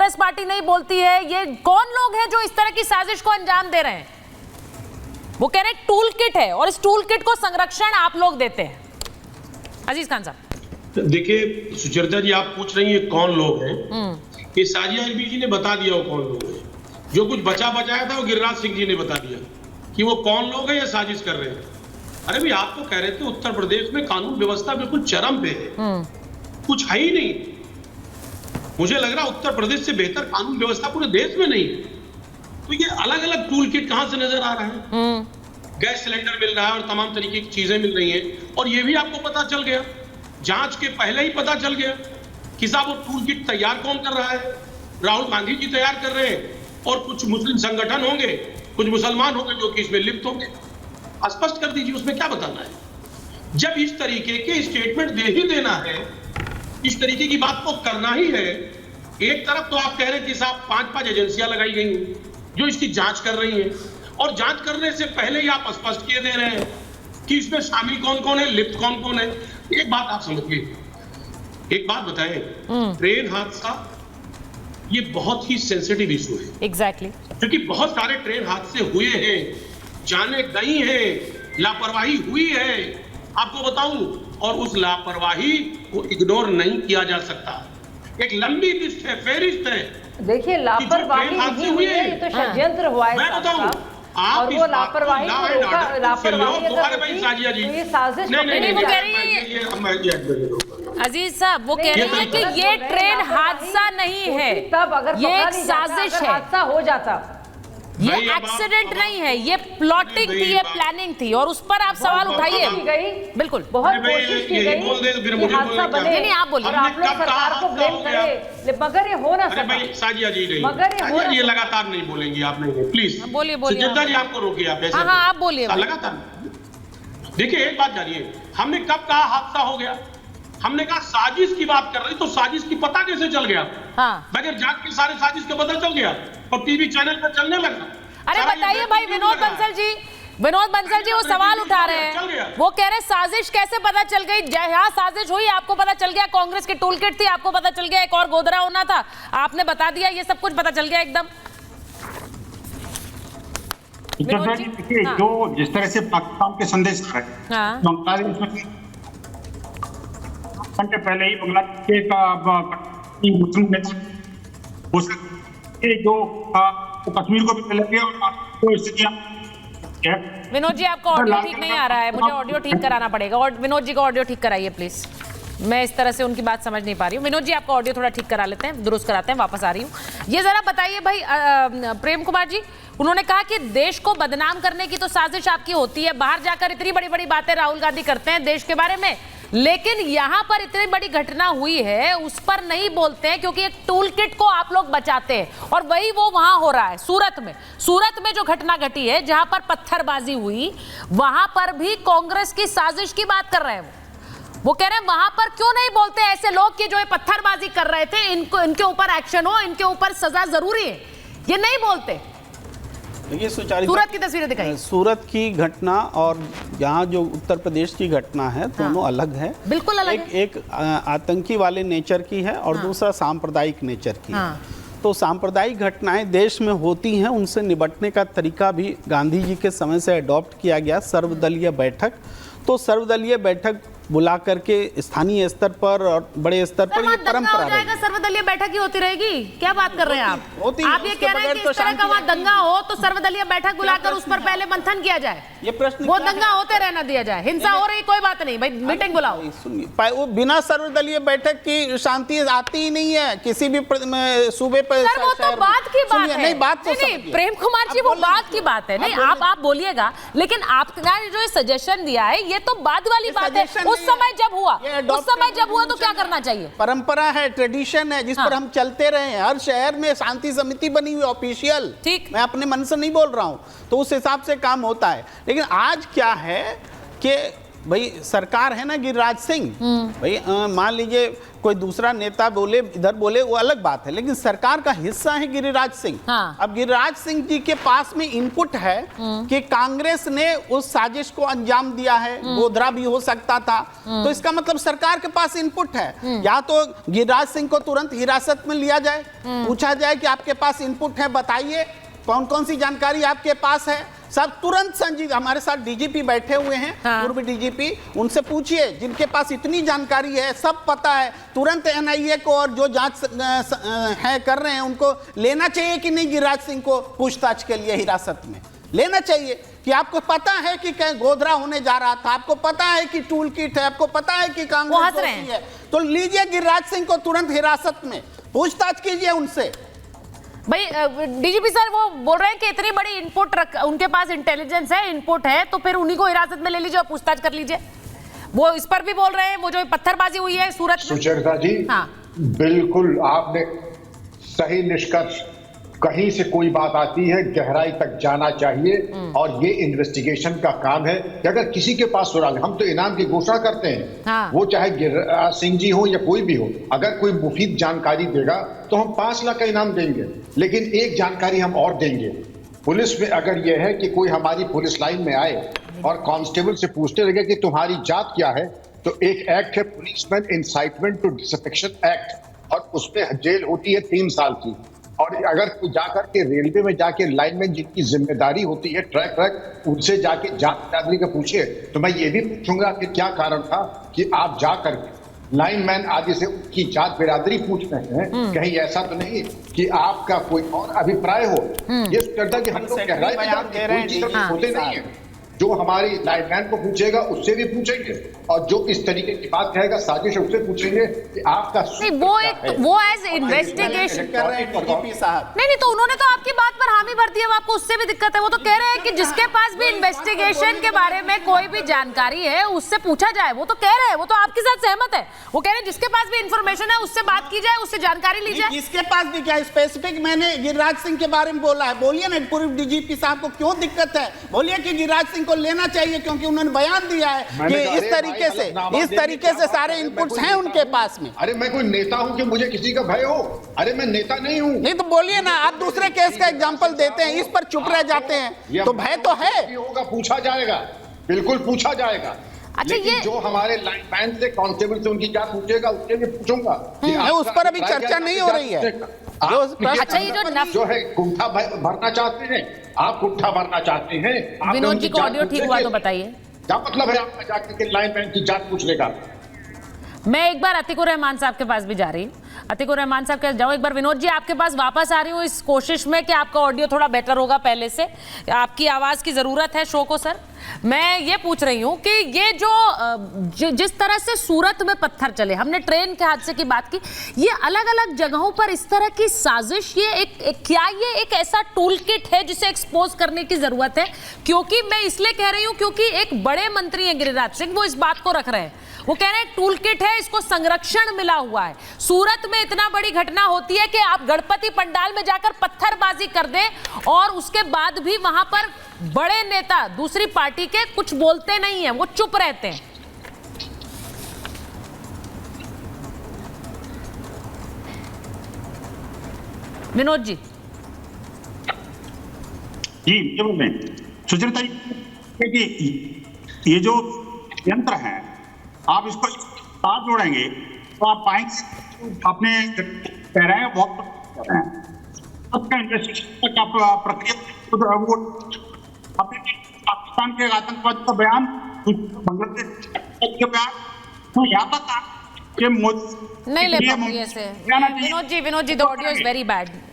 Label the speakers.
Speaker 1: Congress party नहीं बोलती है। ये कौन लोग हैं जो इस तरह की साजिश को अंजाम दे रहे हैं? वो कह रहे हैं टूल किट है और इस टूल किट को संरक्षण आप लोग देते हैं। अजीज खान साहब,
Speaker 2: देखिए सुचरिता जी, आप पूछ रही हैं कौन लोग हैं। ये साजिया एलबी जी ने बता दिया वो कौन लोग हैं। जो कुछ बचाया था वो गिरिराज सिंह जी ने बता दिया कि वो कौन लोग हैं, ये साजिश कर रहे हैं। अरे भाई, आप तो कह रहे थे उत्तर प्रदेश में कानून व्यवस्था बिल्कुल चरम पे है, कुछ है ही नहीं। मुझे लग रहा उत्तर प्रदेश से बेहतर कानून व्यवस्था पूरे देश में नहीं है। तो ये अलग अलग टूल किट कहां से नजर आ रहा है? गैस सिलेंडर मिल रहा है और तमाम तरीके की चीजें मिल रही हैं, और ये भी आपको पता चल गया, जांच के पहले ही पता चल गया कि साहब वो टूल किट तैयार कौन कर रहा है? राहुल गांधी जी तैयार कर रहे हैं, और कुछ मुस्लिम संगठन होंगे, कुछ मुसलमान होंगे जो कि इसमें लिप्त होंगे। स्पष्ट कर दीजिए, उसमें क्या बताना है? जब इस तरीके के स्टेटमेंट दे ही देना है, इस तरीके की बात को करना ही है। एक तरफ तो आप कह रहे हैं कि साहब 5 एजेंसियां लगाई गई हैं जो इसकी जांच कर रही हैं, और जांच करने से पहले ही आप स्पष्ट किए दे रहे हैं कि इसमें शामिल कौन कौन है, लिप्त कौन कौन है। एक बात आप समझिए, एक बात बताएं, ट्रेन हादसा ये बहुत ही सेंसिटिव इशू है।
Speaker 1: एग्जैक्टली,
Speaker 2: क्योंकि बहुत सारे ट्रेन हादसे हुए हैं, जाने गई हैं, लापरवाही हुई है, आपको बताऊं, और उस लापरवाही को इग्नोर नहीं किया जा सकता। एक लंबी लिस्ट है, फेरिस्त है।
Speaker 3: देखिए, लापरवाही नहीं हुई है, ये तो षड्यंत्र हुआ है।
Speaker 2: मैं बताऊं,
Speaker 3: और वो लापरवाही को रोका, लापरवाही अगर होती तो ये साजिश
Speaker 1: नहीं, वो कह रही है अजीज साहब, वो कह रही है कि ये ट्रेन हादसा नहीं है,
Speaker 3: तब अगर
Speaker 1: ये एक साजिश है,
Speaker 3: हादसा हो जाता।
Speaker 1: ये एक्सीडेंट नहीं है, ये प्लॉटिंग थी, ये प्लानिंग थी, और उस पर आप सवाल उठाइए। बिल्कुल,
Speaker 3: बहुत कोशिश की गई कि हादसा बने।
Speaker 1: नहीं, आप बोलिए।
Speaker 3: आप लोग सरकार को ब्लेम करें, मगर ये हो ना सका।
Speaker 2: साजिया जी नहीं,
Speaker 3: मगर
Speaker 2: ये लगातार नहीं बोलेंगी आप, नहीं प्लीज
Speaker 1: बोलिए।
Speaker 2: सुचेता जी, आपको रोकिए आप ऐसे।
Speaker 1: हाँ, आप बोलिए
Speaker 2: लगातार। देखिए, एक बात जानिए, हमने कब कहा हादसा हो गया? हमने कहा साजिश की बात कर रही, तो साजिश की पता कैसे चल गया? बगैर जांच के सारे साजिश का पता चल गया और टीवी चैनल पर चलने लगा।
Speaker 1: अरे बताइए भाई, विनोद बंसल जी वो सवाल उठा रहे हैं, वो कह रहे साजिश कैसे पता चल गई? यहाँ साजिश हुई, आपको पता चल गया, कांग्रेस की टूल किट थी, आपको पता चल गया, एक और गोदरा होना था, आपने बता दिया, ये सब कुछ पता चल गया एकदम।
Speaker 4: जो जिस तरह से पाकिस्तान के संदेश आ रहे हैं, घंटे पहले ही बांग्लादेश के मुस्लिम जो कश्मीर को भी लगे और स्थितियां।
Speaker 1: विनोद जी, आपका ऑडियो ठीक नहीं आ रहा है, मुझे ऑडियो ठीक कराना पड़ेगा। और विनोद जी का ऑडियो ठीक कराइए प्लीज, मैं इस तरह से उनकी बात समझ नहीं पा रही हूँ। विनोद जी, आपका ऑडियो थोड़ा ठीक करा लेते हैं, दुरुस्त कराते हैं, वापस आ रही हूँ। ये जरा बताइए भाई, प्रेम कुमार जी, उन्होंने कहा कि देश को बदनाम करने की तो साजिश आपकी होती है, बाहर जाकर इतनी बड़ी बड़ी बातें राहुल गांधी करते हैं देश के बारे में, लेकिन यहां पर इतनी बड़ी घटना हुई है उस पर नहीं बोलते हैं, क्योंकि एक टूल किट को आप लोग बचाते हैं। और वही वो वहां हो रहा है सूरत में जो घटना घटी है, जहां पर पत्थरबाजी हुई, वहां पर भी कांग्रेस की साजिश की बात कर रहे हैं। वो कह रहे हैं वहां पर क्यों नहीं बोलते ऐसे लोग कि जो ये पत्थरबाजी कर रहे थे, इनके ऊपर एक्शन हो, इनके ऊपर सजा जरूरी है, ये नहीं बोलते।
Speaker 5: देखिए,
Speaker 1: सूरत की तस्वीरें दिखाई,
Speaker 5: सूरत की घटना और यहाँ जो उत्तर प्रदेश की घटना है, दोनों अलग है,
Speaker 1: बिल्कुल अलग।
Speaker 5: एक आतंकी वाले नेचर की है और दूसरा सांप्रदायिक नेचर की है। तो सांप्रदायिक घटनाएं देश में होती हैं, उनसे निपटने का तरीका भी गांधी जी के समय से अडॉप्ट किया गया, सर्वदलीय बैठक। तो सर्वदलीय बैठक बुला करके स्थानीय स्तर पर और बड़े स्तर पर ये परंपरा रहेगी।
Speaker 1: सर्वदलीय बैठक ही होती रहेगी, क्या बात कर रहे हैं आप? आप ये कह रहे हैं कि इस तरह का वहाँ दंगा हो तो सर्वदलीय बैठक बुलाकर उस पर पहले मंथन किया जाए,
Speaker 5: ये प्रश्न
Speaker 1: वो दंगा होते रहना दिया जाए, हिंसा हो रही कोई बात नहीं भाई, मीटिंग बुलाओ।
Speaker 5: सुनिए, वो बिना सर्वदलीय बैठक की शांति आती ही नहीं है किसी भी सूबे पर।
Speaker 1: वो तो बात की बात है,
Speaker 5: नहीं बात तो
Speaker 1: प्रेम कुमार जी, वो बात की बात है, नहीं आप बोलिएगा, लेकिन आपने जो सजेशन दिया है ये तो बाद वाली बात है। उस समय जब हुआ तो क्या करना चाहिए?
Speaker 5: परंपरा है, ट्रेडिशन है, जिस पर हम चलते रहे हैं। हर शहर में शांति समिति बनी हुई ऑफिशियल,
Speaker 1: ठीक,
Speaker 5: मैं अपने मन से नहीं बोल रहा हूं, तो उस हिसाब से काम होता है। लेकिन आज क्या है कि भाई सरकार है ना गिरिराज सिंह, भाई मान लीजिए कोई दूसरा नेता बोले इधर बोले वो अलग बात है, लेकिन सरकार का हिस्सा है गिरिराज सिंह।
Speaker 1: हाँ।
Speaker 5: अब गिरिराज सिंह जी के पास में इनपुट है कि कांग्रेस ने उस साजिश को अंजाम दिया है, गोधरा भी हो सकता था, तो इसका मतलब सरकार के पास इनपुट है। या तो गिरिराज सिंह को तुरंत हिरासत में लिया जाए, पूछा जाए कि आपके पास इनपुट है, बताइए कौन कौन सी जानकारी आपके पास है, सब तुरंत संजीव। हमारे साथ डीजीपी बैठे हुए हैं, पूर्व डीजीपी, उनसे पूछिए जिनके पास इतनी जानकारी है, सब पता है, तुरंत एनआईए को और जो जांच है कर रहे हैं उनको लेना चाहिए कि नहीं गिरिराज सिंह को पूछताछ के लिए हिरासत में लेना चाहिए। कि आपको पता है कि कहीं गोधरा होने जा रहा था, आपको पता है कि टूल किट है, आपको पता है कि कांग्रेस दोषी है, तो लीजिए गिरिराज सिंह को तुरंत हिरासत में, पूछताछ कीजिए उनसे।
Speaker 1: भाई डीजीपी सर वो बोल रहे हैं कि इतनी बड़ी इनपुट उनके पास इंटेलिजेंस है, इनपुट है, तो फिर उन्हीं को हिरासत में ले लीजिए और पूछताछ कर लीजिए। वो इस पर भी बोल रहे हैं, वो जो पत्थरबाजी हुई है सूरत में।
Speaker 6: सुचरिता जी,
Speaker 1: हाँ,
Speaker 6: बिल्कुल आपने सही निष्कर्ष। कहीं से कोई बात आती है, गहराई तक जाना चाहिए, और ये इन्वेस्टिगेशन का काम है कि अगर किसी के पास सुराग, हम तो इनाम की घोषणा करते हैं,
Speaker 1: हाँ।
Speaker 6: वो चाहे गिरिराज सिंह जी हो या कोई भी हो, अगर कोई मुफीद जानकारी देगा तो हम 5 लाख का इनाम देंगे। लेकिन एक जानकारी हम और देंगे, पुलिस में अगर यह है कि कोई हमारी पुलिस लाइन में आए और कांस्टेबल से पूछने लगे कि तुम्हारी जात क्या है, तो एक एक्ट है policeman incitement to disaffection act, और उसमें जेल होती है 3 साल की। और अगर कोई जाकर के रेलवे में जाके लाइनमैन जिनकी जिम्मेदारी होती है ट्रैक उनसे जाके जांच आदमी का पूछिए, तो मैं ये भी पूछूंगा कि क्या कारण था कि आप जाकर लाइनमैन आदि से उनकी जात बिरादरी पूछ रहे हैं। कहीं ऐसा तो नहीं कि आपका कोई और अभिप्राय हो। ये करता कि हम लोग गहराई में होते नहीं है। जो हमारी लाइनमैन को पूछेगा उससे भी पूछेंगे, और जो इस तरीके की बात कहेगा साजिश उससे पूछेंगे कि आपका
Speaker 1: वो एज इन्वेस्टिगेशन कर रहे हैं डीजीपी साहब। नहीं, तो उन्होंने तो आपकी बात पर हामी भर दी है, आपको उससे भी दिक्कत है। वो तो कह रहे हैं कि जिसके पास भी इन्वेस्टिगेशन के बारे में कोई भी जानकारी है उससे पूछा जाए। वो तो कह रहे हैं, वो तो आपके साथ सहमत है। वो कह रहे हैं जिसके पास भी इंफॉर्मेशन है उससे बात की जाए, उससे जानकारी ली जाए।
Speaker 5: जिसके पास भी क्या स्पेसिफिक, मैंने गिरिराज सिंह के बारे में बोला है, बोलिए ना पूर्व डीजीपी साहब को क्यों दिक्कत है, बोलिए कि गिरिराज सिंह को लेना चाहिए, क्योंकि उन्होंने बयान दिया है कि इस तरीके से सारे इनपुट्स हैं उनके पास में।
Speaker 6: अरे मैं कोई नेता हूं कि मुझे किसी का भय हो? अरे मैं नेता नहीं हूं।
Speaker 5: नहीं तो बोलिए ना, आप दूसरे केस का एग्जांपल देते हैं, इस पर चुप रह जाते हैं, तो भय तो है।
Speaker 6: होगा, पूछा जाएगा, बिल्कुल पूछा जाएगा।
Speaker 1: अच्छा,
Speaker 6: ये जो हमारे लाइनमैन से कांस्टेबल से उनकी जात पूछेगा उससे भी पूछूंगा।
Speaker 5: उस पर अभी चर्चा नहीं हो रही है।
Speaker 1: अच्छा, ये
Speaker 6: जो है कुंठा भरना चाहते हैं, आप कुंठा भरना चाहते हैं।
Speaker 1: विनोद जी को ऑडियो ठीक हुआ तो बताइए,
Speaker 6: क्या मतलब है आपका जाके लाइनमैन की जात पूछने का?
Speaker 1: मैं एक बार अतीकुर रहमान साहब के पास भी जा रही हूँ। अतीकुर रहमान साहब के पास जाऊँ, एक बार विनोद जी आपके पास वापस आ रही हूँ इस कोशिश में कि आपका ऑडियो थोड़ा बेटर होगा पहले से। आपकी आवाज़ की ज़रूरत है शो को सर। मैं ये पूछ रही हूँ कि ये जिस तरह से सूरत में पत्थर चले, हमने ट्रेन के हादसे की बात की, ये अलग अलग जगहों पर इस तरह की साजिश, ये क्या ये एक ऐसा टूल किट है जिसे एक्सपोज करने की जरूरत है? क्योंकि मैं इसलिए कह रही हूँ क्योंकि एक बड़े मंत्री हैं गिरिराज सिंह, वो इस बात को रख रहे हैं। वो कह रहे हैं टूल किट है, इसको संरक्षण मिला हुआ है। सूरत में इतना बड़ी घटना होती है कि आप गणपति पंडाल में जाकर पत्थरबाजी कर दें और उसके बाद भी वहां पर बड़े नेता दूसरी पार्टी के कुछ बोलते नहीं हैं, वो चुप रहते हैं। विनोद जी
Speaker 4: ये बोल रहे हैं सुचरिता जी, ये जो यंत्र है, आप इसको साथ जोड़ेंगे तो आप पाएंगे अपने कह रहे हैं बहुत रहे हैं सबका इन्वेस्टिगेशन का प्रक्रिया, वो अपने पाकिस्तान के आतंकवाद का बयान, बांग्लादेश के बयान, तो यहाँ तक
Speaker 1: नहीं ले पाऊंगी ऐसे। Vinod ji, the audio is very bad.